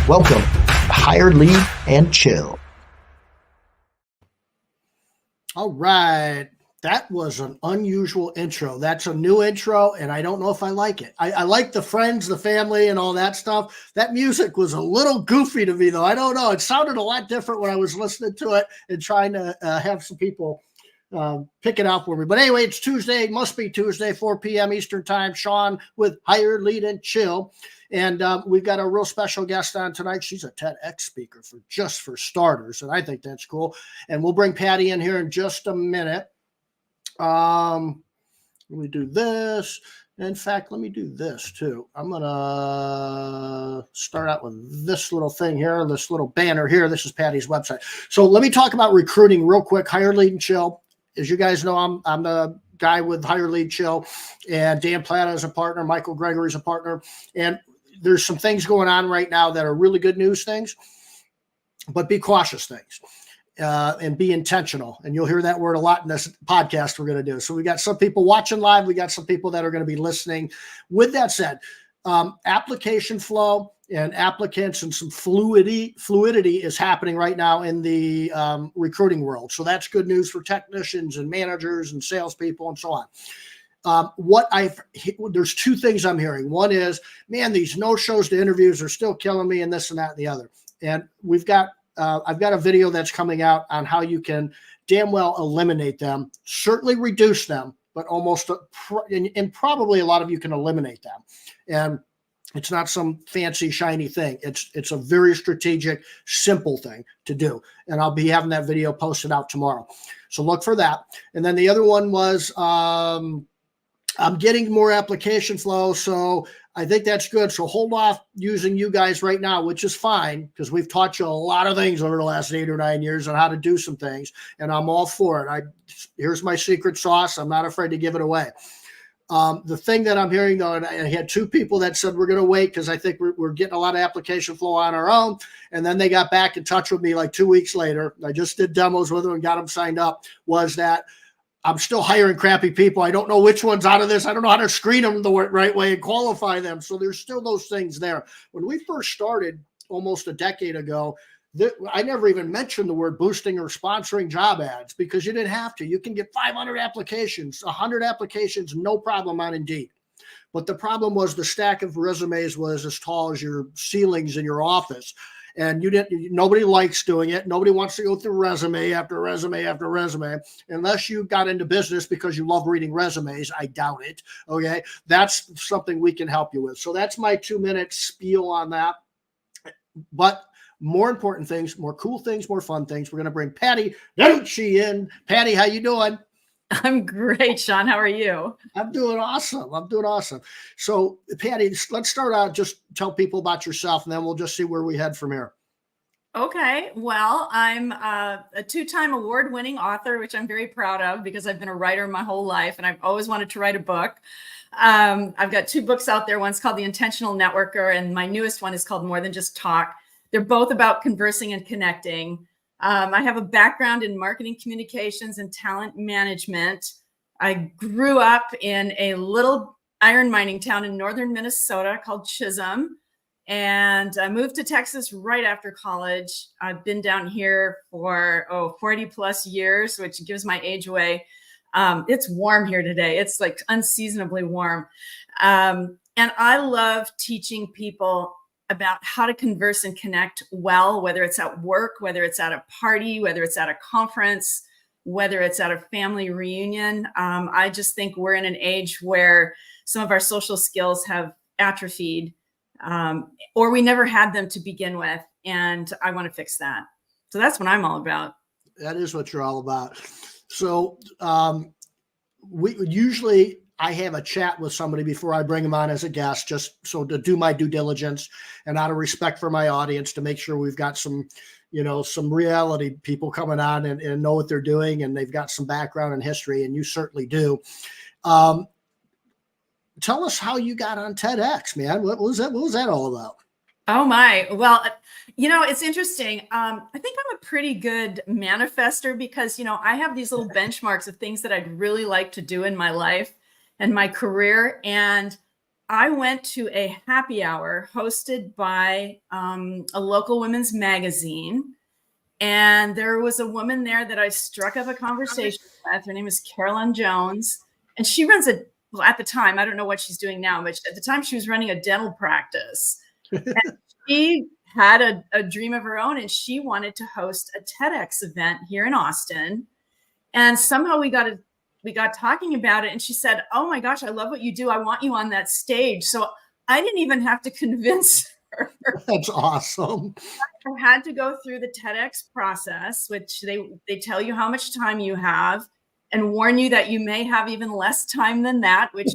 Welcome to Hire, Lead, and Chill. All right. That was an unusual intro. That's a new intro, and I don't know if I like it. I like the friends, the family, and all that stuff. That music was a little goofy to me, though. I don't know. It sounded a lot different when I was listening to it and trying to have some people pick it out for me. But anyway, it's Tuesday. Must be Tuesday, 4 p.m. Eastern Time. Shawn with Hire, Lead, and Chill. And we've got a real special guest on tonight. She's a TEDx speaker for starters, and I think that's cool. And we'll bring Patti in here in just a minute. Let me do this. In fact, let me do this too. I'm going to start out with this little thing here, this little banner here. This is Patti's website. So let me talk about recruiting real quick. Hire, Lead, and Chill. As you guys know, I'm the guy with Hire, Lead, Chill, and Dan Plata is a partner. Michael Gregory is a partner. And there's some things going on right now that are really good news things, but be cautious things. And be intentional. And you'll hear that word a lot in this podcast we're going to do. So we got some people watching live. We got some people that are going to be listening. With that said, application flow and applicants and some fluidity is happening right now in the recruiting world. So that's good news for technicians and managers and salespeople and so on. There's two things I'm hearing. One is, man, these no-shows to interviews are still killing me and this and that and the other. And I've got a video that's coming out on how you can damn well eliminate them, certainly reduce them, but and probably a lot of you can eliminate them. And it's not some fancy, shiny thing. It's a very strategic, simple thing to do. And I'll be having that video posted out tomorrow. So look for that. And then the other one was, I'm getting more application flow, so I think that's good. So hold off using you guys right now, which is fine because we've taught you a lot of things over the last 8 or 9 years on how to do some things, and I'm all for it. Here's my secret sauce. I'm not afraid to give it away. The thing that I'm hearing, though, and I had 2 people that said we're going to wait because I think we're getting a lot of application flow on our own, and then they got back in touch with me like 2 weeks later. I just did demos with them and got them signed up, was that I'm still hiring crappy people. I don't know which one's out of this. I don't know how to screen them the right way and qualify them. So there's still those things there. When we first started almost a decade ago, I never even mentioned the word boosting or sponsoring job ads because you didn't have to. You can get 500 applications, 100 applications, no problem on Indeed. But the problem was the stack of resumes was as tall as your ceilings in your office. And nobody likes doing it. Nobody wants to go through resume after resume after resume, unless you got into business because you love reading resumes. I doubt it. Okay. That's something we can help you with. So that's my 2-minute spiel on that. But more important things, more cool things, more fun things. We're going to bring Patti DeNucci in. Patti, how you doing? I'm great, Shawn. How are you? I'm doing awesome. So, Patti, let's start out. Just tell people about yourself, and then we'll just see where we head from here. Okay. Well, I'm a 2-time award-winning author, which I'm very proud of because I've been a writer my whole life, and I've always wanted to write a book. I've got 2 books out there. One's called The Intentional Networker, and my newest one is called More Than Just Talk. They're both about conversing and connecting. I have a background in marketing communications and talent management. I grew up in a little iron mining town in northern Minnesota called Chisholm, and I moved to Texas right after college. I've been down here for 40 plus years, which gives my age away. It's warm here today. It's like unseasonably warm. And I love teaching people about how to converse and connect well, whether it's at work, whether it's at a party, whether it's at a conference, whether it's at a family reunion. I just think we're in an age where some of our social skills have atrophied, or we never had them to begin with. And I want to fix that. So that's what I'm all about. That is what you're all about. So I have a chat with somebody before I bring them on as a guest, just so to do my due diligence and out of respect for my audience to make sure we've got some reality people coming on and know what they're doing and they've got some background and history, and you certainly do. Tell us how you got on TEDx, man. What was that all about? Oh my. Well, it's interesting. I think I'm a pretty good manifester because, I have these little benchmarks of things that I'd really like to do in my life and my career. And I went to a happy hour hosted by a local women's magazine. And there was a woman there that I struck up a conversation with. Her name is Carolyn Jones. And she runs well, at the time, I don't know what she's doing now, but at the time she was running a dental practice. And she had a dream of her own, and she wanted to host a TEDx event here in Austin. And somehow we got talking about it, and she said, "Oh my gosh, I love what you do. I want you on that stage." So I didn't even have to convince her. That's awesome. I had to go through the TEDx process, which they tell you how much time you have and warn you that you may have even less time than that, which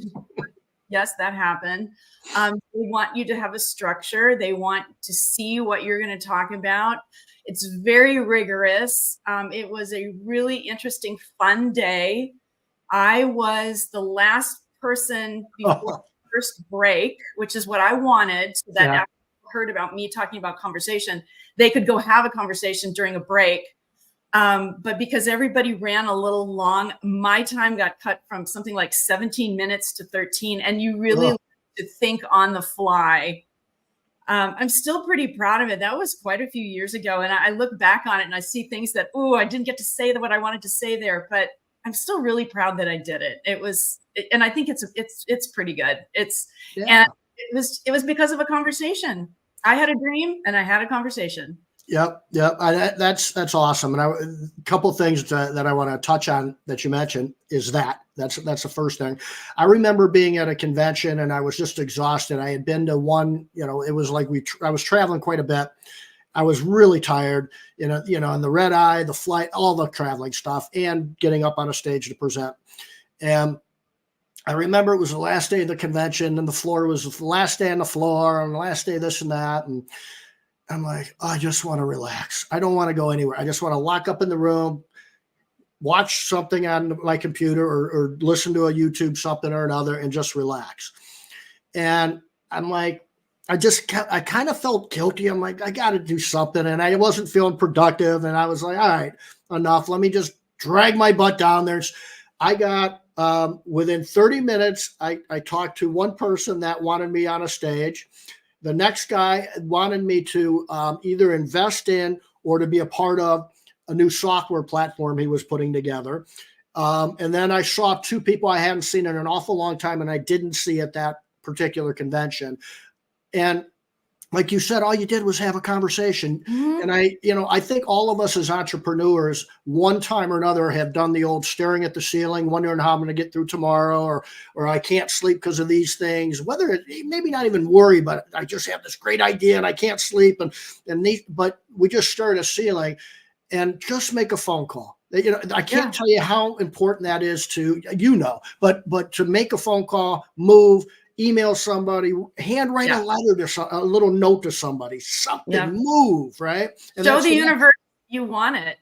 yes, that happened. They want you to have a structure. They want to see what you're going to talk about. It's very rigorous. It was a really interesting, fun day. I was the last person before the first break, which is what I wanted, so that after they heard about me talking about conversation, they could go have a conversation during a break. But because everybody ran a little long, my time got cut from something like 17 minutes to 13. And you really learn to think on the fly. I'm still pretty proud of it. That was quite a few years ago. And I look back on it and I see things that, I didn't get to say what I wanted to say there, but I'm still really proud that I did it. And I think it's pretty good. And it was because of a conversation. I had a dream and I had a conversation. Yep. That's awesome. And a couple of things that I want to touch on that you mentioned is that's the first thing. I remember being at a convention and I was just exhausted. I had been to one, it was like I was traveling quite a bit. I was really tired, in the red eye, the flight, all the traveling stuff, and getting up on a stage to present. And I remember it was the last day of the convention, and the floor was the last day on the floor, and the last day this and that. And I'm like, I just want to relax. I don't want to go anywhere. I just want to lock up in the room, watch something on my computer or listen to a YouTube something or another and just relax. And I'm like, I kind of felt guilty. I'm like, I got to do something. And I wasn't feeling productive. And I was like, all right, enough. Let me just drag my butt down there. I got, within 30 minutes, I talked to one person that wanted me on a stage. The next guy wanted me to either invest in or to be a part of a new software platform he was putting together. And then I saw two people I hadn't seen in an awful long time, and I didn't see at that particular convention. And like you said, all you did was have a conversation. Mm-hmm. And I think all of us as entrepreneurs, one time or another, have done the old staring at the ceiling, wondering how I'm going to get through tomorrow, or I can't sleep because of these things. Whether maybe not even worry, but I just have this great idea and I can't sleep. But we just stare at a ceiling, and just make a phone call. I can't tell you how important that is to but to make a phone call, move. Email somebody, handwrite a letter to a little note to somebody, something, move, right? And show the universe you want it.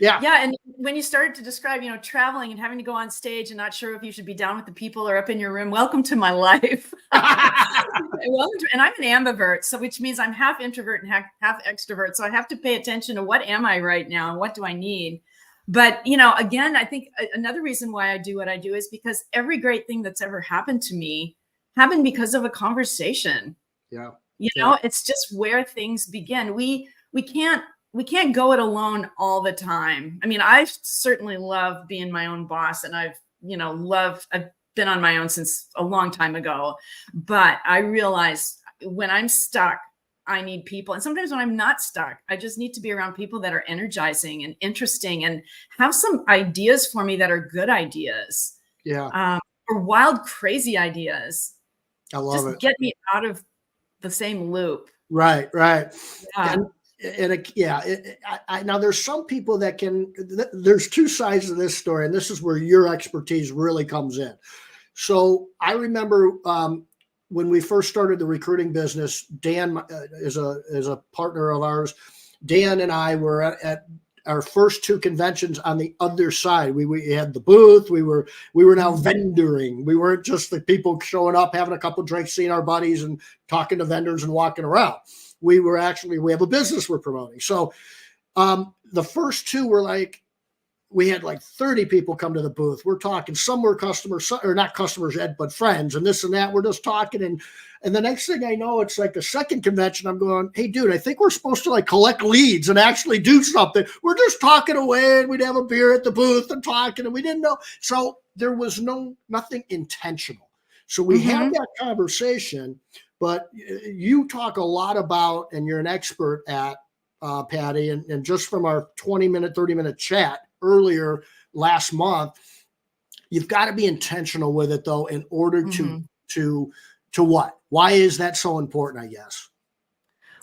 Yeah. And when you started to describe, traveling and having to go on stage and not sure if you should be down with the people or up in your room, welcome to my life. And I'm an ambivert, which means I'm half introvert and half extrovert. So I have to pay attention to what am I right now and what do I need? But, again, I think another reason why I do what I do is because every great thing that's ever happened to me happened because of a conversation. It's just where things begin. We can't go it alone all the time. I mean, I certainly love being my own boss, and I've been on my own since a long time ago, but I realize when I'm stuck, I need people. And sometimes when I'm not stuck, I just need to be around people that are energizing and interesting and have some ideas for me that are good ideas. Or wild, crazy ideas. I love it. Get me out of the same loop. Right. Now there's some people that there's two sides of this story, and this is where your expertise really comes in. So I remember when we first started the recruiting business, Dan is a partner of ours. Dan and I were at our first two conventions on the other side. We had the booth. We were now vendoring. We weren't just the people showing up, having a couple of drinks, seeing our buddies and talking to vendors and walking around. We have a business we're promoting. So the first two were like, we had like 30 people come to the booth. We're talking, some were customers, or not customers, Ed, but friends, and this and that. We're just talking. And the next thing I know, it's like the second convention. I'm going, hey, dude, I think we're supposed to like collect leads and actually do something. We're just talking away, and we'd have a beer at the booth and talking, and we didn't know. So there was nothing intentional. So we had that conversation, but you talk a lot about, and you're an expert at, Patti, and just from our 20-minute, 30-minute chat earlier last month, you've got to be intentional with it though, in order to what? Why is that so important, I guess?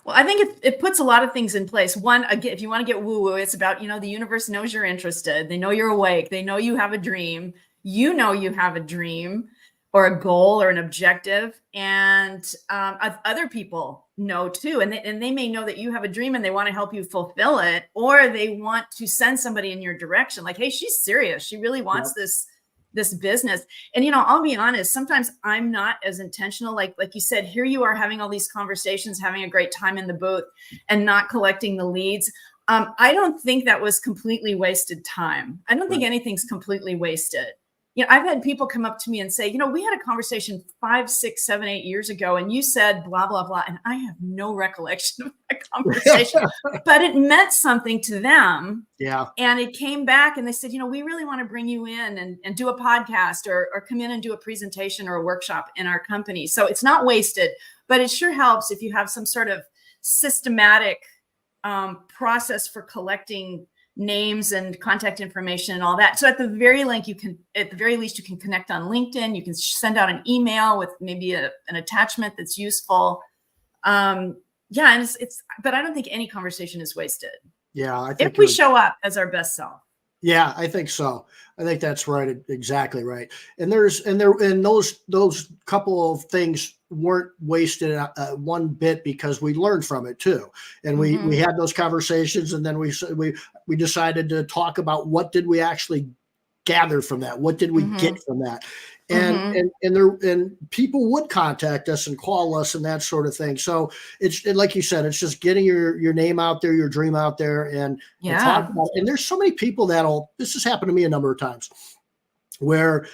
Well, I think it puts a lot of things in place. One, again, if you want to get woo-woo, it's about, the universe knows you're interested. They know you're awake. They know you have a dream. You know you have a dream or a goal or an objective, and other people know too. And they may know that you have a dream and they want to help you fulfill it, or they want to send somebody in your direction. Like, hey, she's serious. She really wants this business. And, I'll be honest, sometimes I'm not as intentional. Like you said, here you are having all these conversations, having a great time in the booth and not collecting the leads. I don't think that was completely wasted time. I don't think anything's completely wasted. I've had people come up to me and say, we had a conversation 5, 6, 7, 8 years ago, and you said blah, blah, blah. And I have no recollection of that conversation, but it meant something to them. Yeah. And it came back and they said, we really want to bring you in and do a podcast or come in and do a presentation or a workshop in our company. So it's not wasted, but it sure helps if you have some sort of systematic process for collecting names and contact information and all that. So at the very least, you can connect on LinkedIn. You can send out an email with maybe an attachment that's useful. And but I don't think any conversation is wasted. Yeah. I think if we show up as our best self. Yeah, I think so. I think that's right. Exactly right. And those couple of things weren't wasted one bit, because we learned from it too. And we had those conversations, and then we decided to talk about what did we actually gather from that? What did we get from that? And people would contact us and call us and that sort of thing. So it's like you said, it's just getting your name out there, your dream out there, and talk about it. And there's so many people this has happened to me a number of times, where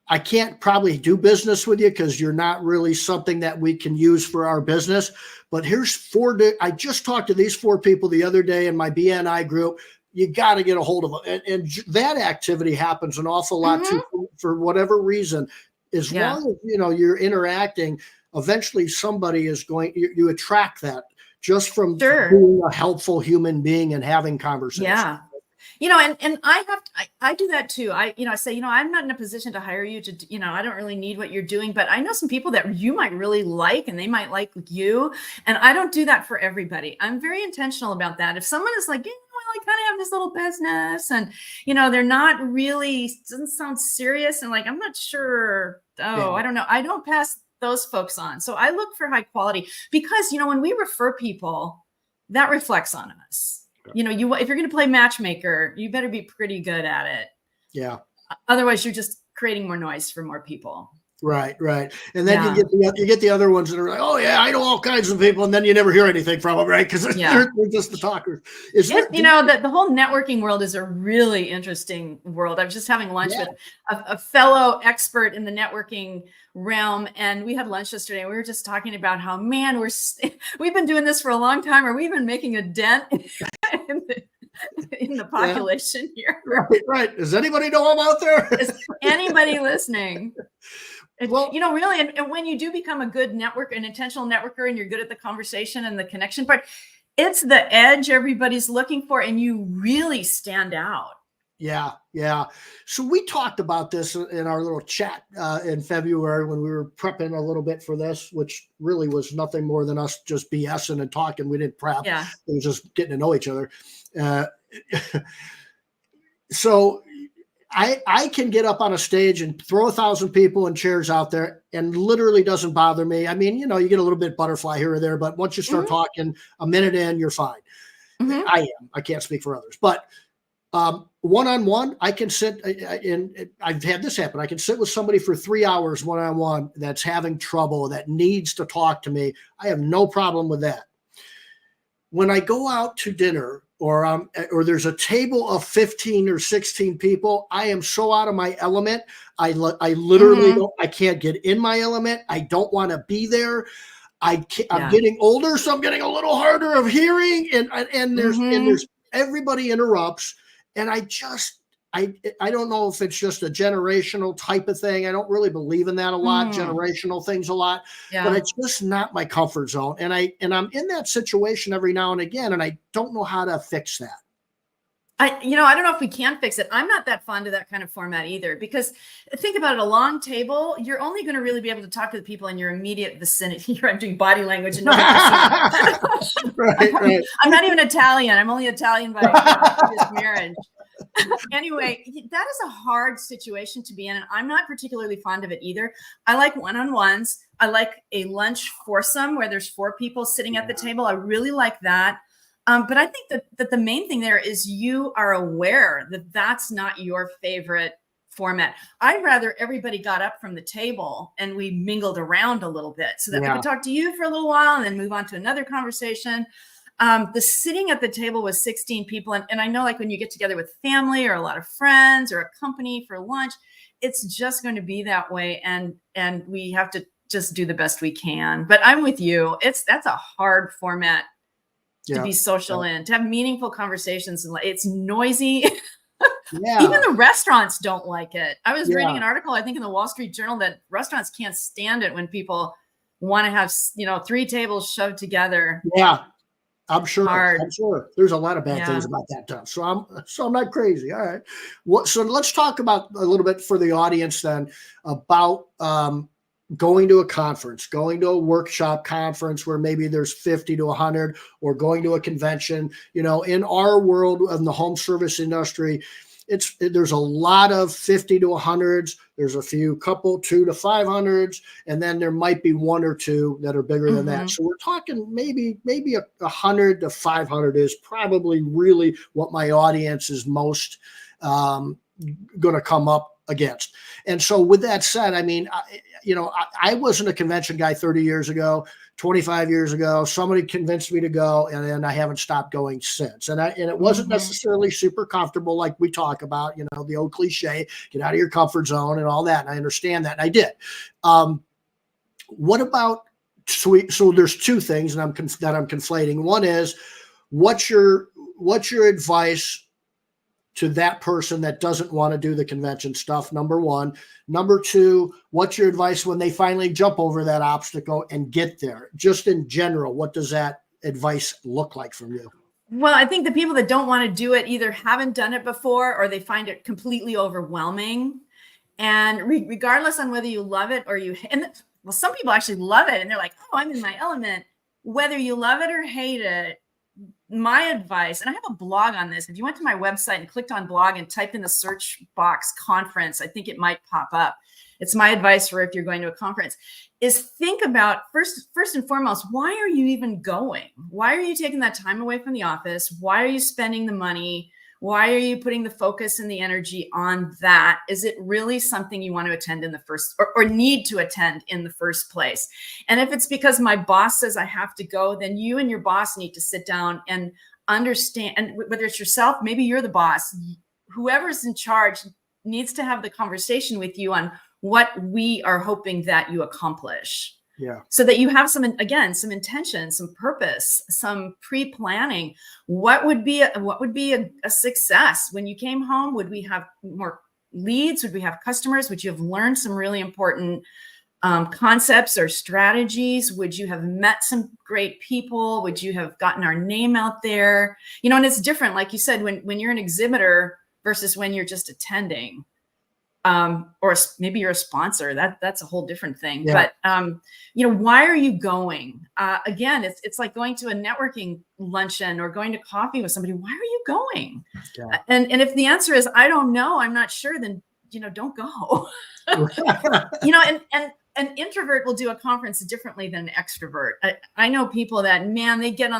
I can't probably do business with you because you're not really something that we can use for our business. But here's I just talked to these 4 people the other day in my BNI group. You got to get a hold of them. And that activity happens an awful lot too, for whatever reason. As long as, you're interacting, eventually somebody is you attract that just from being a helpful human being and having conversations. Yeah. And I do that too. I say, I'm not in a position to hire you to, I don't really need what you're doing, but I know some people that you might really like, and they might like you. And I don't do that for everybody. I'm very intentional about that. If someone is like, I kind of have this little business, and, they're not really, doesn't sound serious. And like, I'm not sure. I don't know. I don't pass those folks on. So I look for high quality, because, when we refer people, that reflects on us. If you're going to play matchmaker, you better be pretty good at it. Yeah. Otherwise, you're just creating more noise for more people. Right. And then you get the other ones that are like, oh yeah, I know all kinds of people, and then you never hear anything from them, right? Because they're just the talkers. The whole networking world is a really interesting world. I was just having lunch with a fellow expert in the networking realm, and we had lunch yesterday. And we were just talking about how, man, we've been doing this for a long time. Are we even making a dent in the population here? Right. Does anybody know I'm out there? Is anybody listening? Well, really, and when you do become a good an intentional networker, and you're good at the conversation and the connection part, it's the edge everybody's looking for, and you really stand out. Yeah. So we talked about this in our little chat in February when we were prepping a little bit for this, which really was nothing more than us just BSing and talking. We didn't prep. Yeah. It was just getting to know each other. So I can get up on a stage and throw 1,000 people and chairs out there, and literally doesn't bother me. I mean, you get a little bit butterfly here or there, but once you start talking a minute in, you're fine. I can't speak for others, but one-on-one, I can sit and I've had this happen. I can sit with somebody for 3 hours one-on-one that's having trouble, that needs to talk to me. I have no problem with that. When I go out to dinner or there's a table of 15 or 16 people, I am so out of my element. I literally don't, I can't get in my element. I don't want to be there. I'm getting older, so I'm getting a little harder of hearing, and there's everybody interrupts, and I don't know if it's just a generational type of thing. I don't really believe in that a lot, generational things a lot, but it's just not my comfort zone. And I'm in that situation every now and again, and I don't know how to fix that. I don't know if we can fix it. I'm not that fond of that kind of format either, because think about it, a long table, you're only going to really be able to talk to the people in your immediate vicinity. I'm doing body language. And right. I'm not even Italian. I'm only Italian by previous marriage. Anyway, that is a hard situation to be in, and I'm not particularly fond of it either. I like one-on-ones. I like a lunch foursome where there's 4 people sitting at the table. I really like that. But I think that the main thing there is you are aware that that's not your favorite format. I'd rather everybody got up from the table and we mingled around a little bit so that we could talk to you for a little while and then move on to another conversation. The sitting at the table with 16 people, and I know, like, when you get together with family or a lot of friends or a company for lunch, it's just going to be that way, and we have to just do the best we can. But I'm with you. That's a hard format to be social in, to have meaningful conversations, and it's noisy. Even the restaurants don't like it. I was reading an article, I think in the Wall Street Journal, that restaurants can't stand it when people want to have 3 tables shoved together. I'm sure. I'm sure there's a lot of bad things about that stuff. So I'm not crazy. All right. So let's talk about a little bit for the audience then about going to a conference, going to a workshop conference where maybe there's 50 to 100, or going to a convention. In our world, in the home service industry, there's a lot of 50 to 100s. There's a few couple 2 to 500s, and then there might be 1 or 2 that are bigger than that. So we're talking maybe 100 to 500 is probably really what my audience is most going to come up against. And so with that said, I mean, I wasn't a convention guy 30 years ago, 25 years ago. Somebody convinced me to go, and then I haven't stopped going since. And it wasn't necessarily super comfortable, like we talk about, the old cliche, get out of your comfort zone and all that. And I understand that, and I did. What about so there's 2 things that I'm conflating. One is, what's your advice to that person that doesn't want to do the convention stuff, number 1. Number 2, what's your advice when they finally jump over that obstacle and get there? Just in general, what does that advice look like from you? Well, I think the people that don't want to do it either haven't done it before, or they find it completely overwhelming. And regardless on whether you love it or some people actually love it and they're like, oh, I'm in my element. Whether you love it or hate it, my advice, and I have a blog on this. If you went to my website and clicked on blog and typed in the search box conference, I think it might pop up. It's my advice for if you're going to a conference, is think about first and foremost, why are you even going? Why are you taking that time away from the office? Why are you spending the money? Why are you putting the focus and the energy on that? Is it really something you want to attend in the first or need to attend in the first place? And if it's because my boss says I have to go, then you and your boss need to sit down and understand, and whether it's yourself, maybe you're the boss, whoever's in charge needs to have the conversation with you on what we are hoping that you accomplish. So that you have some intention, some purpose, some pre-planning. What would be a success when you came home? Would we have more leads? Would we have customers? Would you have learned some really important concepts or strategies? Would you have met some great people? Would you have gotten our name out there? And it's different, like you said, when you're an exhibitor versus when you're just attending. Or maybe you're a sponsor. That's a whole different thing. But why are you going? Again, it's like going to a networking luncheon or going to coffee with somebody. Why are you going? And if the answer is I don't know, I'm not sure, then don't go. And an introvert will do a conference differently than an extrovert. I know people that, man, they get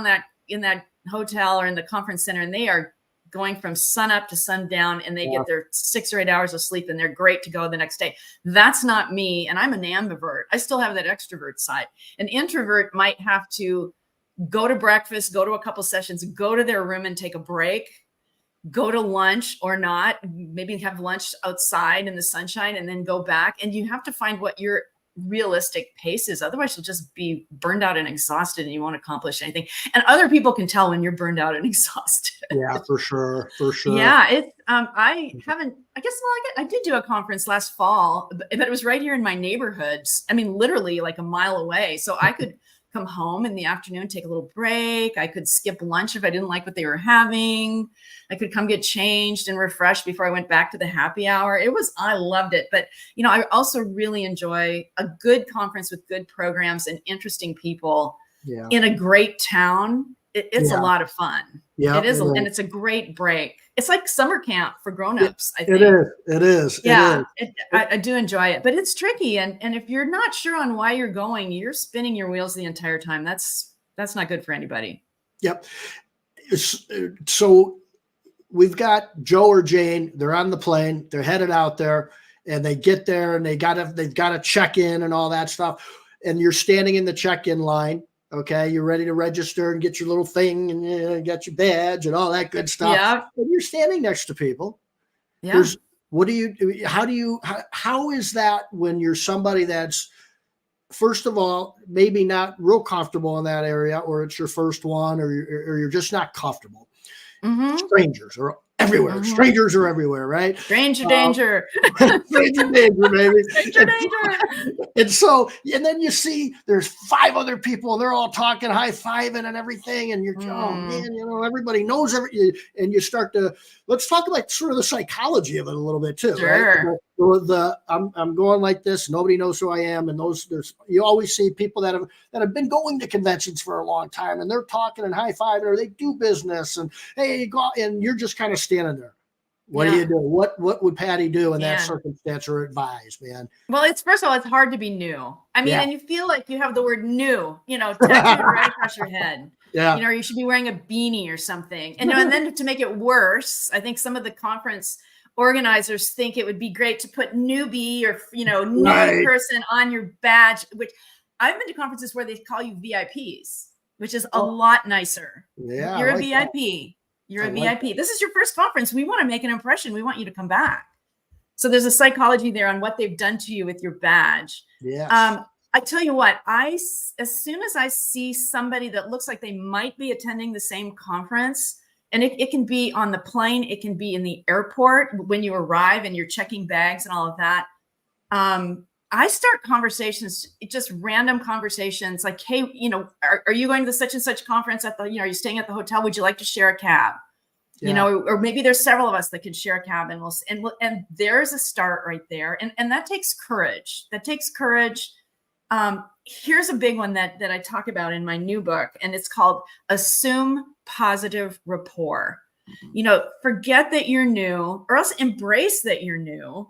in that hotel or in the conference center, and they are going from sun up to sundown, and they get their 6 or 8 hours of sleep, and they're great to go the next day. That's not me. And I'm an ambivert. I still have that extrovert side. An introvert might have to go to breakfast, go to a couple sessions, go to their room and take a break, go to lunch or not, maybe have lunch outside in the sunshine and then go back. And you have to find what your realistic pace is. Otherwise you'll just be burned out and exhausted and you won't accomplish anything. And other people can tell when you're burned out and exhausted. Yeah, for sure. For sure. Yeah. I did do a conference last fall, but it was right here in my neighborhood. I mean, literally like a mile away. So I could come home in the afternoon, take a little break. I could skip lunch if I didn't like what they were having. I could come get changed and refreshed before I went back to the happy hour. I loved it. But, I also really enjoy a good conference with good programs and interesting people in a great town. It's a lot of fun. Yeah, it is. And it's a great break. It's like summer camp for grownups, I think. It is. Yeah, I do enjoy it, but it's tricky. And if you're not sure on why you're going, you're spinning your wheels the entire time. That's not good for anybody. Yep. So we've got Joe or Jane. They're on the plane. They're headed out there, and they get there, and they've got to check in and all that stuff. And you're standing in the check-in line. Okay, you're ready to register and get your little thing and get your badge and all that good stuff. Yeah. And you're standing next to people. Yeah. How is that when you're somebody that's, first of all, maybe not real comfortable in that area, or it's your first one, or you're just not comfortable? Mm-hmm. Strangers are everywhere. Mm-hmm. Strangers are everywhere, right? Stranger danger. Stranger danger, baby. Stranger danger. And then you see there's 5 other people, and they're all talking, high-fiving and everything, and you're, oh man, everybody knows everything, and you start to, let's talk about sort of the psychology of it a little bit too, sure. Right? I'm going like this, nobody knows who I am, and you always see people that have been going to conventions for a long time, and they're talking and high-fiving, or they do business, and hey, go, and you're just kind of standing there. What do you do? What would Patti do in that circumstance, or advise, man? Well, first of all, it's hard to be new. I mean, and you feel like you have the word new, tattooed right across your head. Yeah. You should be wearing a beanie or something. And then to make it worse, I think some of the conference organizers think it would be great to put newbie or, new person on your badge, which I've been to conferences where they call you VIPs, which is a lot nicer. Yeah. You're a VIP. You're a VIP. This is your first conference. We want to make an impression. We want you to come back. So there's a psychology there on what they've done to you with your badge. Yes. I tell you what, as soon as I see somebody that looks like they might be attending the same conference, and it can be on the plane, it can be in the airport when you arrive and you're checking bags and all of that. I start conversations, just random conversations like, hey, are you going to the such and such conference are you staying at the hotel? Would you like to share a cab? Yeah. Or maybe there's several of us that could share a cab, and there's a start right there. And that takes courage. Here's a big one that I talk about in my new book, and it's called Assume Positive Rapport. Forget that you're new, or else embrace that you're new.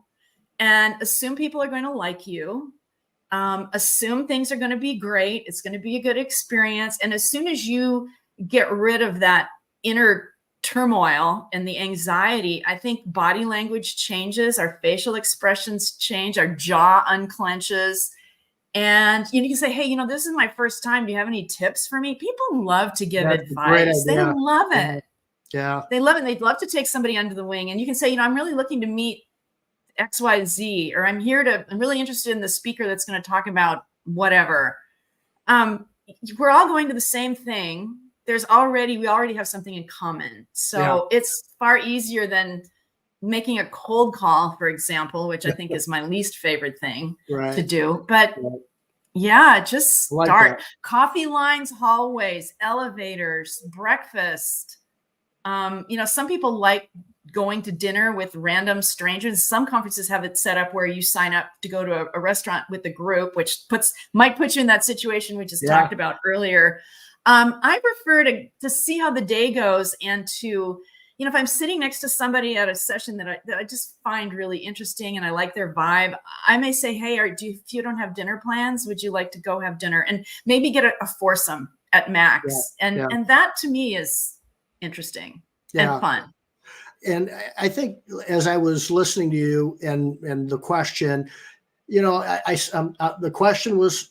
And assume people are going to like you. Assume things are going to be great. It's going to be a good experience. And as soon as you get rid of that inner turmoil and the anxiety, I think body language changes, our facial expressions change, our jaw unclenches. And you can say, hey, this is my first time. Do you have any tips for me? People love to give advice. They love it. Yeah. They love it. They'd love to take somebody under the wing. And you can say, I'm really looking to meet XYZ, or I'm really interested in the speaker that's going to talk about whatever. We're all going to the same thing. We already have something in common. So it's far easier than making a cold call, for example, which I think is my least favorite thing to do. But just start. Coffee lines, hallways, elevators, breakfast. Some people like going to dinner with random strangers. Some conferences have it set up where you sign up to go to a restaurant with the group, which might put you in that situation we just talked about earlier. I prefer to see how the day goes, and to, if I'm sitting next to somebody at a session that I just find really interesting and I like their vibe, I may say, hey, if you don't have dinner plans, would you like to go have dinner? And maybe get a foursome at max. And that to me is interesting and fun. And I think as I was listening to you and the question, the question was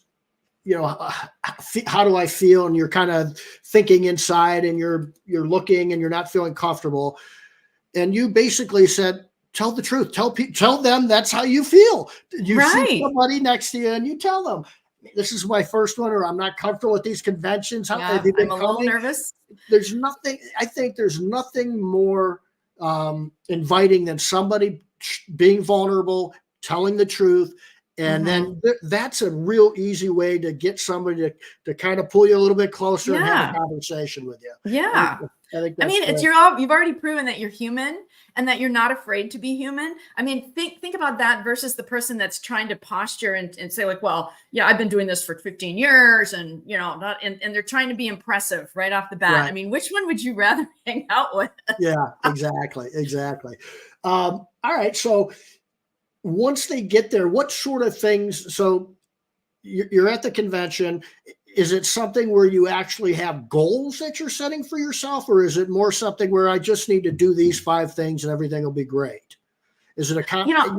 how do I feel? And you're kind of thinking inside, and you're looking, and you're not feeling comfortable. And you basically said, tell the truth. Tell them that's how you feel. You see somebody next to you, and you tell them, this is my first one, or I'm not comfortable with these conventions. I'm a little nervous. I think there's nothing more inviting than somebody being vulnerable, telling the truth. And then that's a real easy way to get somebody to kind of pull you a little bit closer and have a conversation with you. Yeah. I think you've already proven that you're human and that you're not afraid to be human. I mean, think about that versus the person that's trying to posture and say like, well, yeah, I've been doing this for 15 years and, and they're trying to be impressive right off the bat. Right. I mean, which one would you rather hang out with? Yeah, exactly. All right. So once they get there, what sort of things? So you're at the convention. Is it something where you actually have goals that you're setting for yourself, or is it more something where I just need to do these 5 things and everything will be great? Is it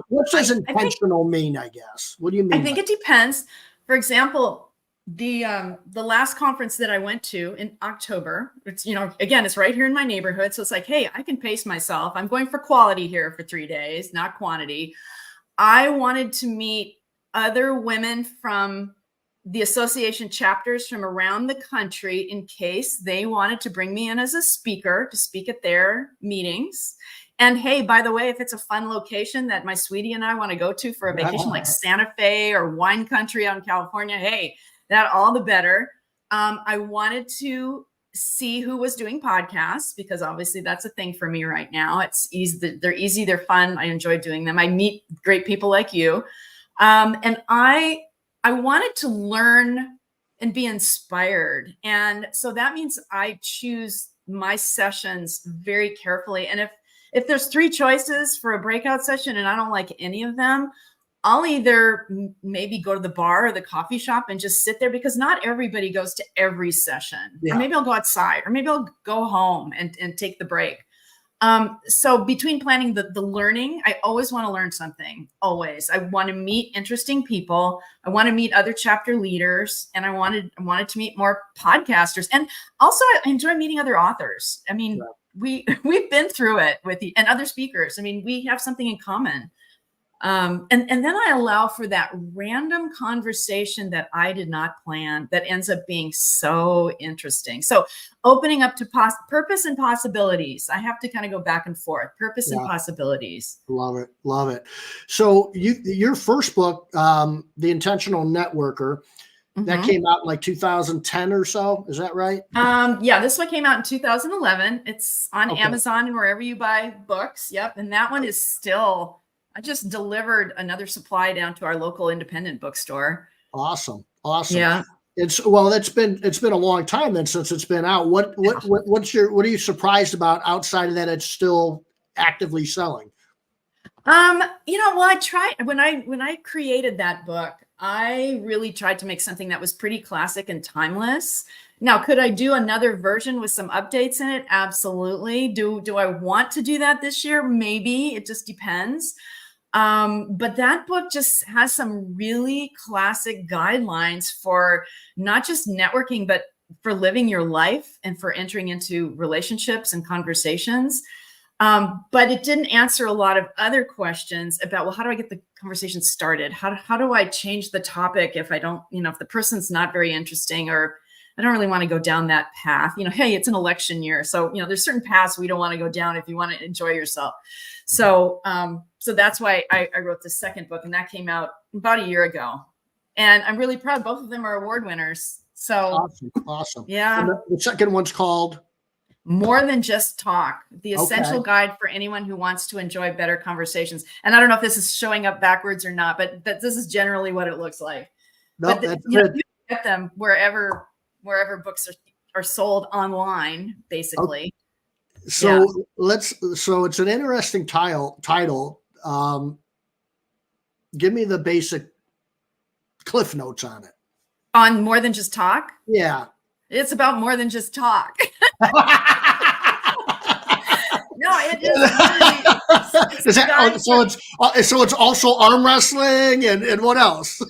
what does intentional mean, I guess? What do you mean? I think it depends. For example, the last conference that I went to in October, it's, again, it's right here in my neighborhood. So it's like, hey, I can pace myself. I'm going for quality here for 3 days, not quantity. I wanted to meet other women from the association chapters from around the country in case they wanted to bring me in as a speaker to speak at their meetings. And hey, by the way, if it's a fun location that my sweetie and I want to go to for a vacation, like Santa Fe or wine country out in California, hey, that all the better. I wanted to see who was doing podcasts because obviously that's a thing for me right now. It's easy. They're easy. They're fun. I enjoy doing them. I meet great people like you. And I wanted to learn and be inspired. And so that means I choose my sessions very carefully. And if there's 3 choices for a breakout session and I don't like any of them, I'll either maybe go to the bar or the coffee shop and just sit there because not everybody goes to every session. Yeah. Or maybe I'll go outside, or maybe I'll go home and take the break. So between planning the learning, I always want to learn something. Always. I want to meet interesting people. I want to meet other chapter leaders, and I wanted to meet more podcasters. And also I enjoy meeting other authors. I mean, we've been through it and other speakers. I mean, we have something in common. And then I allow for that random conversation that I did not plan that ends up being so interesting. So opening up to purpose and possibilities. I have to kind of go back and forth. Purpose and possibilities. Love it. So your first book, The Intentional Networker, that came out in like 2010 or so. Is that right? Yeah, this one came out in 2011. It's on Amazon and wherever you buy books. Yep. And that one is still... I just delivered another supply down to our local independent bookstore. Awesome. Yeah. It's been a long time then since it's been out. What are you surprised about outside of that it's still actively selling? I tried when I created that book, I really tried to make something that was pretty classic and timeless. Now, could I do another version with some updates in it? Absolutely. Do I want to do that this year? Maybe. It just depends. But that book just has some really classic guidelines for not just networking, but for living your life and for entering into relationships and conversations. But it didn't answer a lot of other questions about, well, how do I get the conversation started? How do I change the topic if I don't, if the person's not very interesting, or I don't really want to go down that path. Hey, it's an election year. So, there's certain paths we don't want to go down if you want to enjoy yourself. So that's why I wrote the second book, and that came out about a year ago. And I'm really proud. Both of them are award winners. So awesome. Yeah. And the second one's called More Than Just Talk, the essential guide for anyone who wants to enjoy better conversations. And I don't know if this is showing up backwards or not, but this is generally what it looks like. No, that's good. You can get them wherever books are sold online, basically. Okay. So so it's an interesting title. Give me the basic cliff notes on it. On More Than Just Talk? Yeah. It's about more than just talk. No, it is. So it's also arm wrestling and what else?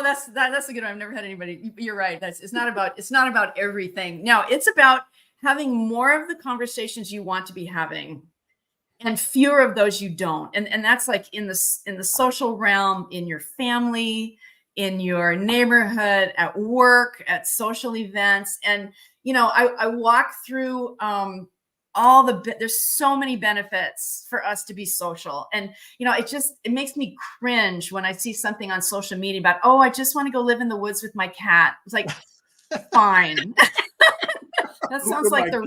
that's a good one. I've never had anybody. You're right. It's not about everything. No, it's about having more of the conversations you want to be having and fewer of those you don't. And that's like in the social realm, in your family, in your neighborhood, at work, at social events. And, I walk through there's so many benefits for us to be social. And, it makes me cringe when I see something on social media about, oh, I just want to go live in the woods with my cat. It's like, fine. That sounds like the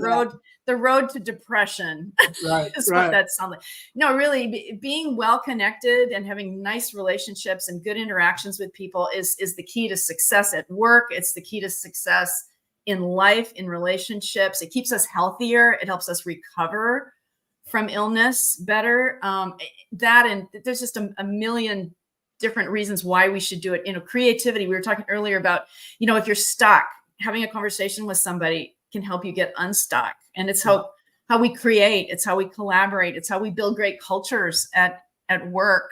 road to depression. Right. Is what that sounds like. No, really, being well connected and having nice relationships and good interactions with people is the key to success at work. It's the key to success in life, in relationships. It keeps us healthier. It helps us recover from illness better. That, and there's just a million different reasons why we should do it. Creativity. We were talking earlier about, if you're stuck, having a conversation with somebody can help you get unstuck. And it's how we create, it's how we collaborate, it's how we build great cultures at work,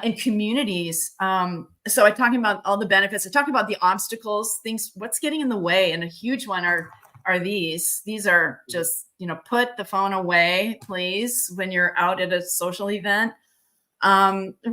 in communities. So I talking about all the benefits. I talk about the obstacles, things, what's getting in the way. And a huge one are these. These are just, put the phone away, please, when you're out at a social event.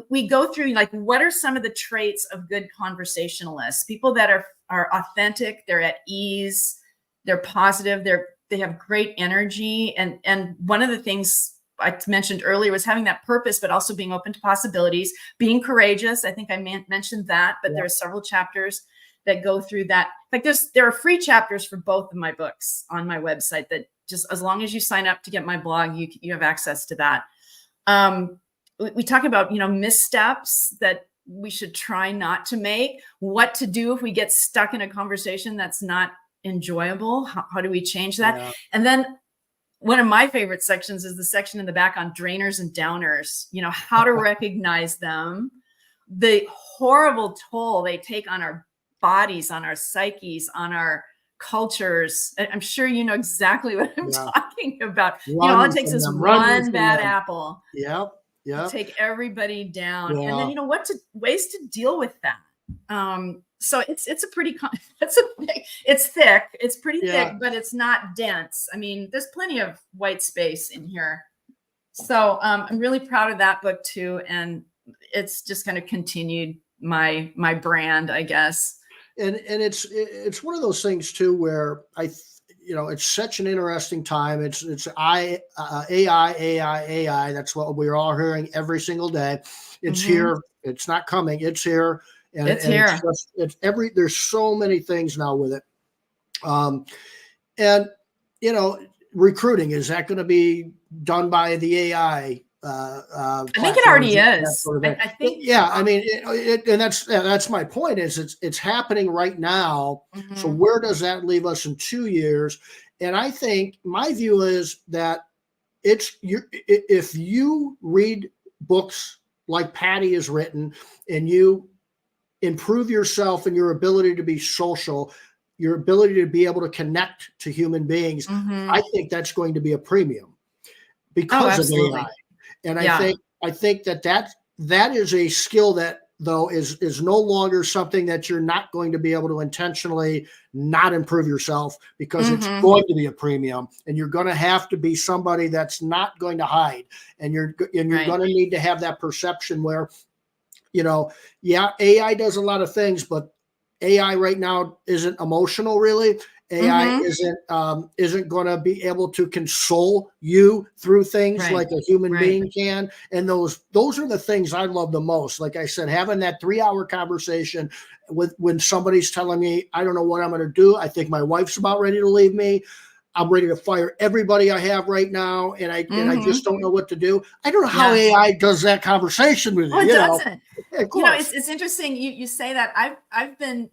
We go through, like, what are some of the traits of good conversationalists? People that are authentic, they're at ease, they're positive, they have great energy. And one of the things I mentioned earlier was having that purpose, but also being open to possibilities, being courageous. I think I mentioned that, but there are several chapters that go through that. Like, there are free chapters for both of my books on my website that just, as long as you sign up to get my blog, you have access to that. We talk about, missteps that we should try not to make, what to do if we get stuck in a conversation that's not enjoyable. How do we change that? Yeah. And then one of my favorite sections is the section in the back on drainers and downers, how to recognize them, the horrible toll they take on our bodies, on our psyches, on our cultures. I'm sure you know exactly what I'm talking about. All it takes is one bad apple. Yep. To take everybody down. And then, ways to deal with that. So it's a pretty, it's thick, it's pretty thick, but it's not dense. I mean, there's plenty of white space in here. So I'm really proud of that book too. And it's just kind of continued my brand, I guess. And it's one of those things too, where it's such an interesting time. It's AI. That's what we're all hearing every single day. It's here. It's not coming. It's here. And it's here. There's so many things now with it. And recruiting, is that going to be done by the AI? I think it already is. Sort of I think. Yeah, I mean, and that's my point. Is it's happening right now. So where does that leave us in 2 years? And I think my view is that if you read books like Patti has written, and you improve yourself and your ability to be social, your ability to be able to connect to human beings, I think that's going to be a premium because of AI. And I think that is a skill that, though, is no longer something that you're not going to be able to intentionally not improve yourself, because it's going to be a premium, and you're going to have to be somebody that's not going to hide, and you're going to need to have that perception where, AI does a lot of things, but AI right now isn't emotional, really. AI isn't going to be able to console you through things like a human being can. And those are the things I love the most. Like I said, having that 3-hour conversation when somebody's telling me, I don't know what I'm going to do. I think my wife's about ready to leave me. I'm ready to fire everybody I have right now, and I just don't know what to do. I don't know how AI does that conversation with you. Well, it doesn't. Of course. It's interesting you say that. I've been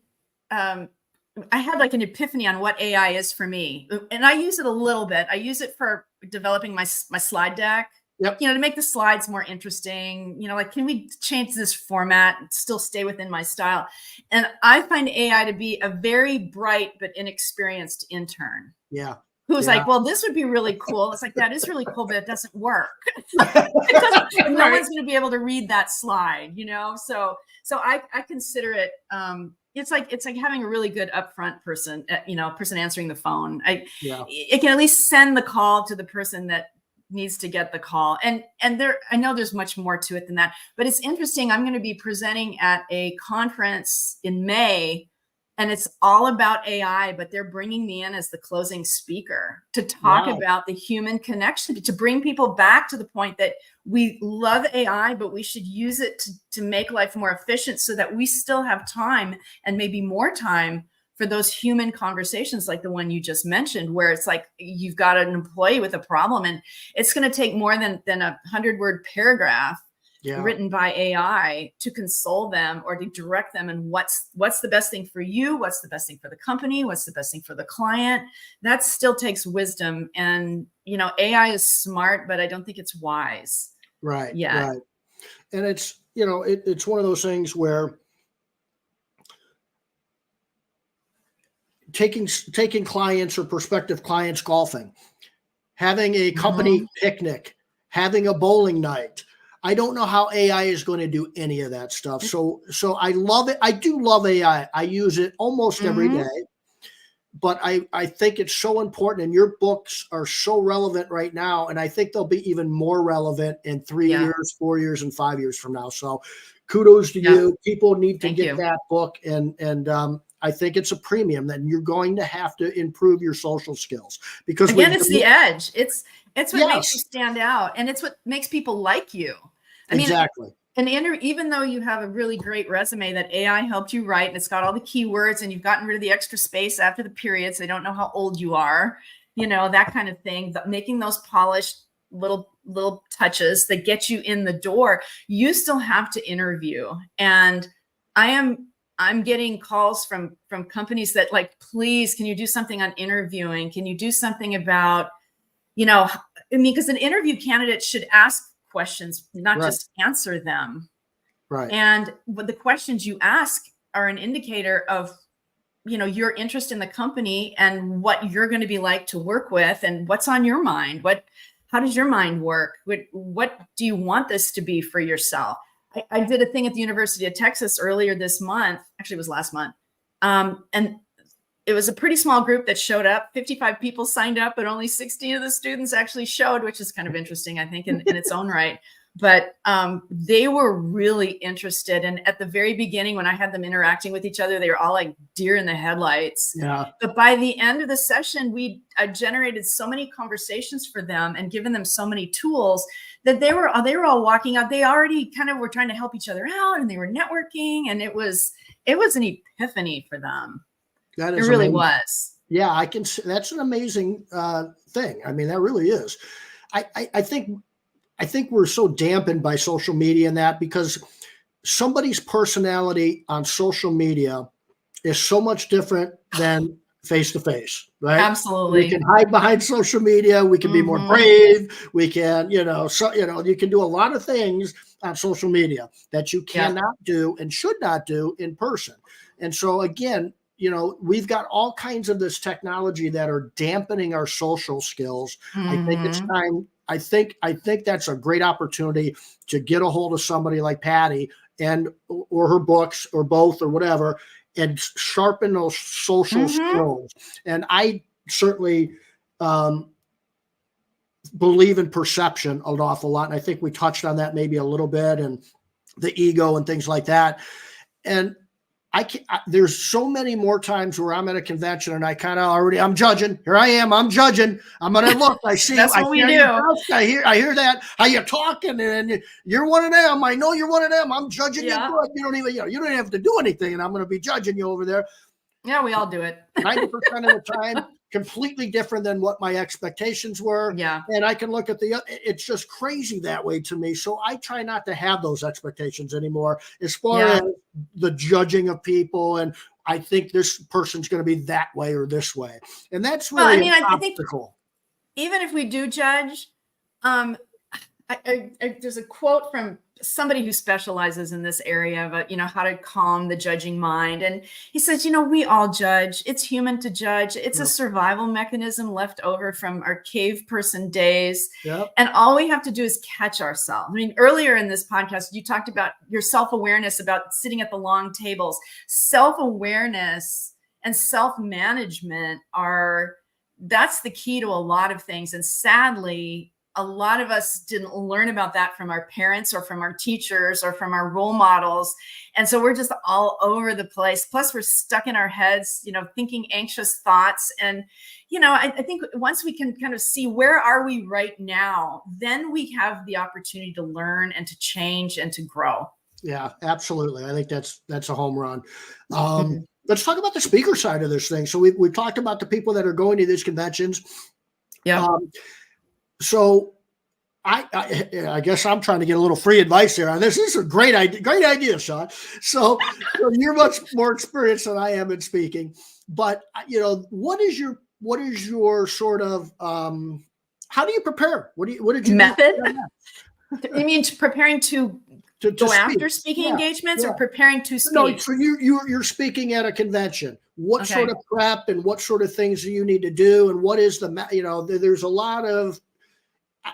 I had like an epiphany on what AI is for me, and I use it a little bit. I use it for developing my slide deck. Yep. To make the slides more interesting. Like, can we change this format and still stay within my style? And I find AI to be a very bright but inexperienced intern. Yeah. who's Yeah. like, well, this would be really cool. It's like, that is really cool, but it doesn't work. No one's going to be able to read that slide, you know? So I consider it, it's like having a really good upfront person, person answering the phone. It can at least send the call to the person that needs to get the call. And I know there's much more to it than that, but it's interesting. I'm going to be presenting at a conference in May, and it's all about AI, but they're bringing me in as the closing speaker to talk about the human connection, to bring people back to the point that we love AI, but we should use it to make life more efficient so that we still have time, and maybe more time, for those human conversations like the one you just mentioned, where it's like you've got an employee with a problem and it's going to take more than 100-word paragraph written by AI to console them or to direct them. And what's the best thing for you? What's the best thing for the company? What's the best thing for the client? That still takes wisdom. And, AI is smart, but I don't think it's wise. Right. Yeah. Right. And it's, it's one of those things where taking clients or prospective clients golfing, having a company picnic, having a bowling night. I don't know how AI is going to do any of that stuff. So I love it. I do love AI. I use it almost every day, but I think it's so important, and your books are so relevant right now. And I think they'll be even more relevant in 3 years, 4 years, and 5 years from now. So kudos to you. People need to get that book. And I think it's a premium that you're going to have to improve your social skills, because again, it's the edge. It's what makes you stand out, and it's what makes people like you. I mean, and even though you have a really great resume that AI helped you write, and it's got all the keywords, and you've gotten rid of the extra space after the periods, they don't know how old you are, that kind of thing. But making those polished little touches that get you in the door, you still have to interview. And I'm getting calls from companies that like, please, can you do something on interviewing? Can you do something about, because an interview candidate should ask questions, not just answer them. Right. And the questions you ask are an indicator of, your interest in the company and what you're going to be like to work with, and what's on your mind. How does your mind work? What do you want this to be for yourself? I did a thing at the University of Texas earlier this month. Actually, it was last month. And it was a pretty small group that showed up. 55 people signed up, but only 16 of the students actually showed, which is kind of interesting, I think, in its own right. But they were really interested. And at the very beginning, when I had them interacting with each other, they were all like deer in the headlights. Yeah. But by the end of the session, I generated so many conversations for them and given them so many tools that they were all walking out. They already kind of were trying to help each other out, and they were networking, and it was an epiphany for them. That is, it really was. Yeah, I can. That's an amazing thing. I mean, that really is. I think we're so dampened by social media and that, because somebody's personality on social media is so much different than face to face, right? Absolutely. We can hide behind social media. We can be more brave. We can, you can do a lot of things on social media that you cannot do and should not do in person. And so again, we've got all kinds of this technology that are dampening our social skills. I think it's time. I think that's a great opportunity to get a hold of somebody like Patti or her books or both or whatever, and sharpen those social skills. And I certainly believe in perception an awful lot. And I think we touched on that maybe a little bit, and the ego and things like that. And there's so many more times where I'm at a convention and I kind of I'm judging. Here I am. I'm judging. I'm going to look. I see. That's what we do. I hear that. How you talking, and you're one of them. I know you're one of them. I'm judging you good. You don't even, you don't have to do anything, and I'm going to be judging you over there. Yeah, we all do it. 90% of the time, completely different than what my expectations were. Yeah. And I can look at it's just crazy that way to me. So I try not to have those expectations anymore as far as the judging of people. And I think this person's going to be that way or this way. And that's really an obstacle. I think even if we do judge, I there's a quote from somebody who specializes in this area about, how to calm the judging mind. And he says, we all judge. It's human to judge. It's a survival mechanism left over from our cave person days. Yep. And all we have to do is catch ourselves. I mean, earlier in this podcast, you talked about your self-awareness, about sitting at the long tables. Self-awareness and self-management that's the key to a lot of things. And sadly, a lot of us didn't learn about that from our parents or from our teachers or from our role models. And so we're just all over the place. Plus we're stuck in our heads, thinking anxious thoughts. And, I think once we can kind of see where are we right now, then we have the opportunity to learn and to change and to grow. Yeah, absolutely. I think that's a home run. Let's talk about the speaker side of this thing. So we've talked about the people that are going to these conventions. Yeah. So I guess I'm trying to get a little free advice here on this. This is a great idea, Shawn. So you're much more experienced than I am in speaking, but what is your sort of, how do you prepare? What did you method? You mean preparing to go speak after speaking engagements or preparing to speak? No, so you're speaking at a convention. What sort of prep and what sort of things do you need to do? And what is there's a lot of,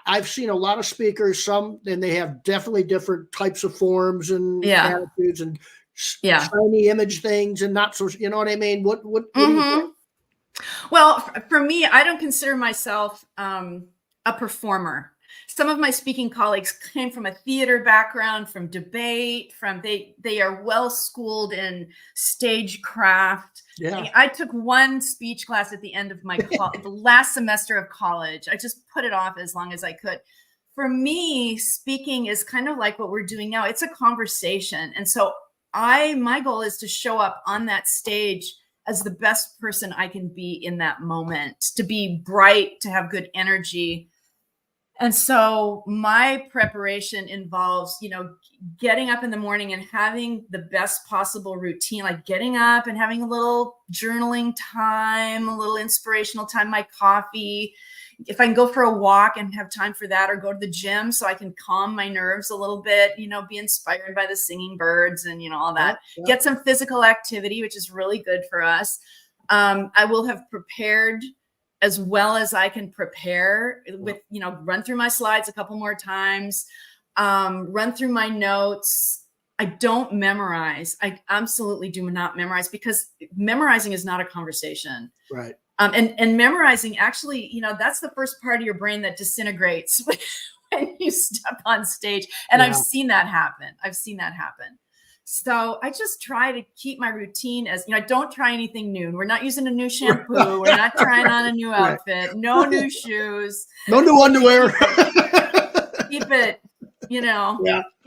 I've seen a lot of speakers, and they have definitely different types of forms and attitudes and shiny image things and not so, you know what I mean? What do you think? Well, for me, I don't consider myself a performer. Some of my speaking colleagues came from a theater background, from debate, they are well schooled in stagecraft. Yeah. I took one speech class at the end of the last semester of college. I just put it off as long as I could. For me, speaking is kind of like what we're doing now. It's a conversation. And so my goal is to show up on that stage as the best person I can be in that moment, to be bright, to have good energy. And so my preparation involves, getting up in the morning and having the best possible routine, like getting up and having a little journaling time, a little inspirational time, my coffee. If I can go for a walk and have time for that, or go to the gym so I can calm my nerves a little bit, be inspired by the singing birds and, all that. Yeah. Get some physical activity, which is really good for us. I will have prepared as well as I can prepare with, run through my slides a couple more times, run through my notes. I don't memorize. I absolutely do not memorize, because memorizing is not a conversation. Right. And memorizing, actually, that's the first part of your brain that disintegrates when you step on stage. And I've seen that happen. So I just try to keep my routine as, I don't try anything new. We're not using a new shampoo. We're not trying on a new outfit. No new shoes. No new underwear. Keep it, keep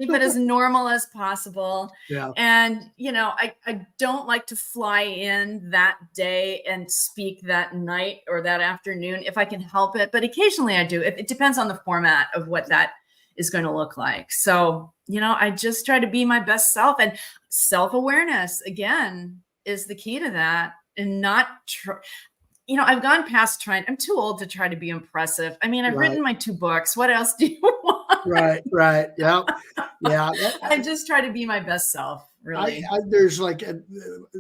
it as normal as possible. Yeah. And, I don't like to fly in that day and speak that night or that afternoon if I can help it. But occasionally I do. It depends on the format of what that is going to look like. So, I just try to be my best self, and self-awareness again is the key to that. And not, I've gone past trying. I'm too old to try to be impressive. I mean, I've written my 2 books. What else do you want? Right. Yeah. Yeah. I just try to be my best self. Really.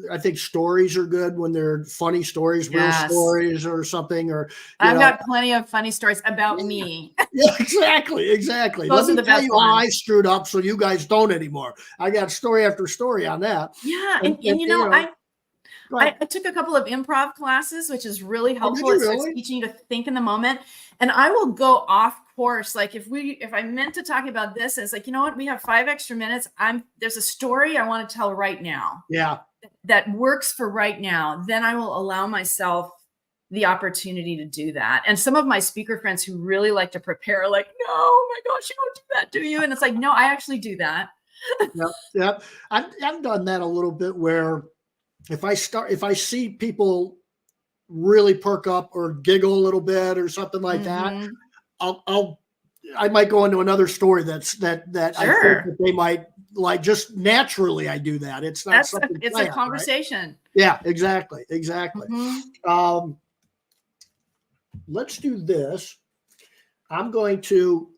I think stories are good when they're funny stories, real stories or something, or I've got plenty of funny stories about me. Yeah, exactly. Those are the best ones. I screwed up so you guys don't anymore. I got story after story on that. Yeah. I took a couple of improv classes, which is really helpful. It's teaching you to think in the moment. And I will go off course. Like if I meant to talk about this, it's like, we have 5 extra minutes. There's a story I want to tell right now. Yeah. That works for right now. Then I will allow myself the opportunity to do that. And some of my speaker friends who really like to prepare are like, no, oh my gosh, you don't do that, do you? And it's like, no, I actually do that. Yep. I've done that a little bit, where if I see people really perk up or giggle a little bit or something like that, I might go into another story that I think that they might like. Just naturally, I do that. It's not something it's planned, a conversation. Right? Yeah, exactly. Let's do this. I'm going to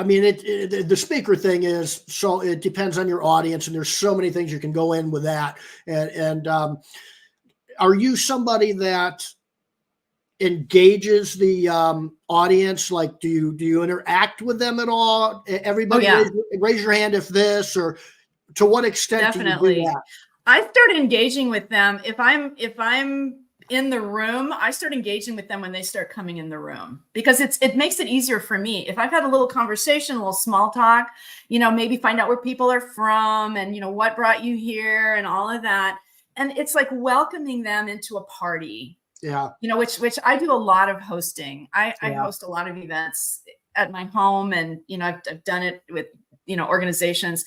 I mean, the speaker thing is, so it depends on your audience, and there's so many things you can go in with that. And are you somebody that engages the audience? Like, do you interact with them at all? Everybody, raise your hand if this, or to what extent Definitely. do you do that? I start engaging with them if I'm in the room. I start engaging with them when they start coming in the room, because it makes it easier for me. If I've had a little conversation, a little small talk, maybe find out where people are from and, what brought you here and all of that. And it's like welcoming them into a party. Yeah. Which I do a lot of hosting. I host a lot of events at my home, and, I've done it with, organizations.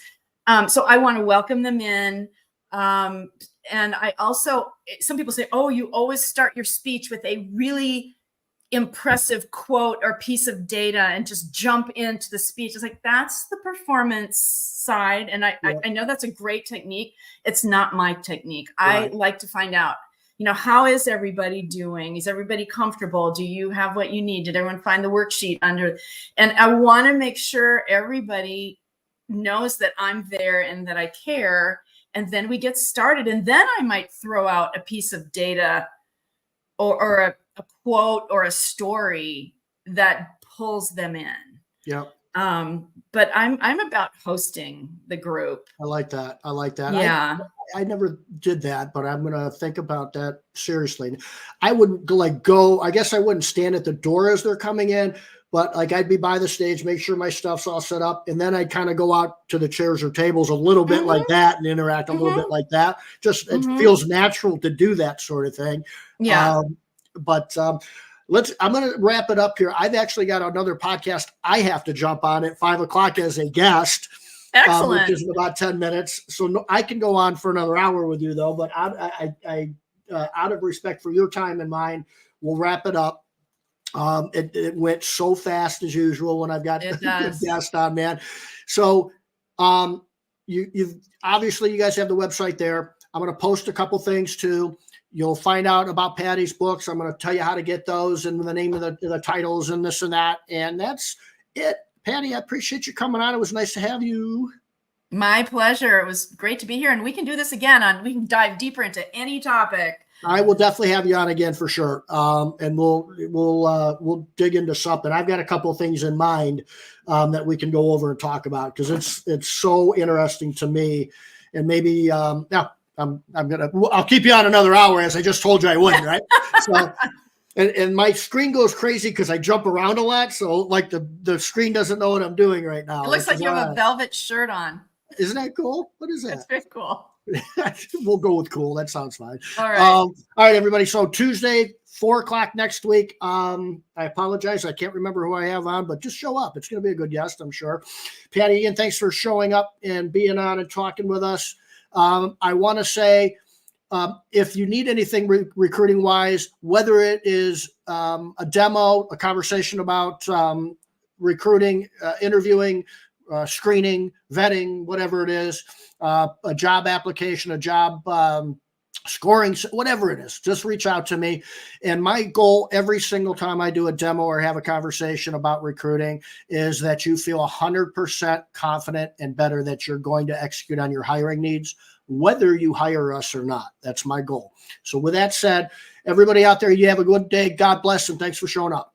So I want to welcome them in. And I also, some people say, oh, you always start your speech with a really impressive quote or piece of data and just jump into the speech. It's like, that's the performance side. And I know that's a great technique. It's not my technique. Right. I like to find out, how is everybody doing? Is everybody comfortable? Do you have what you need? Did everyone find the worksheet under? And I want to make sure everybody knows that I'm there and that I care. And then we get started. And then I might throw out a piece of data or a quote or a story that pulls them in. Yep. But I'm about hosting the group. I like that. Yeah. I never did that, but I'm going to think about that seriously. I wouldn't go, I guess I wouldn't stand at the door as they're coming in, but like I'd be by the stage, make sure my stuff's all set up. And then I'd kind of go out to the chairs or tables a little bit like that and interact a little bit like that. Just, it feels natural to do that sort of thing. Yeah. I'm going to wrap it up here. I've actually got another podcast I have to jump on at 5:00 as a guest. Excellent. Which is in about 10 minutes. So I can go on for another hour with you though, but I out of respect for your time and mine, we'll wrap it up. It went so fast as usual when I've got a guest on, man. So you've obviously, you guys have the website there. I'm going to post a couple things too. You'll find out about Patti's books. I'm going to tell you how to get those and the name of the titles and this and that. And that's it. Patti, I appreciate you coming on. It was nice to have you. My pleasure. It was great to be here. And we can do this again. We can dive deeper into any topic. I will definitely have you on again for sure. And we'll dig into something. I've got a couple of things in mind that we can go over and talk about, because it's so interesting to me. And maybe now I'll keep you on another hour, as I just told you I would, right? So and my screen goes crazy because I jump around a lot. So like the screen doesn't know what I'm doing right now. It looks like you have a velvet shirt on. Isn't that cool? What is that? That's very cool. We'll go with cool. That sounds fine. All right. All right, everybody. So Tuesday, 4:00 next week. I apologize. I can't remember who I have on, but just show up. It's going to be a good guest, I'm sure. Patti, again, thanks for showing up and being on and talking with us. I want to say, if you need anything recruiting wise, whether it is a demo, a conversation about recruiting, interviewing, screening, vetting, whatever it is, a job application, a job scoring, whatever it is, just reach out to me. And my goal every single time I do a demo or have a conversation about recruiting is that you feel 100% confident and better that you're going to execute on your hiring needs, whether you hire us or not. That's my goal. So with that said, everybody out there, you have a good day. God bless, and thanks for showing up.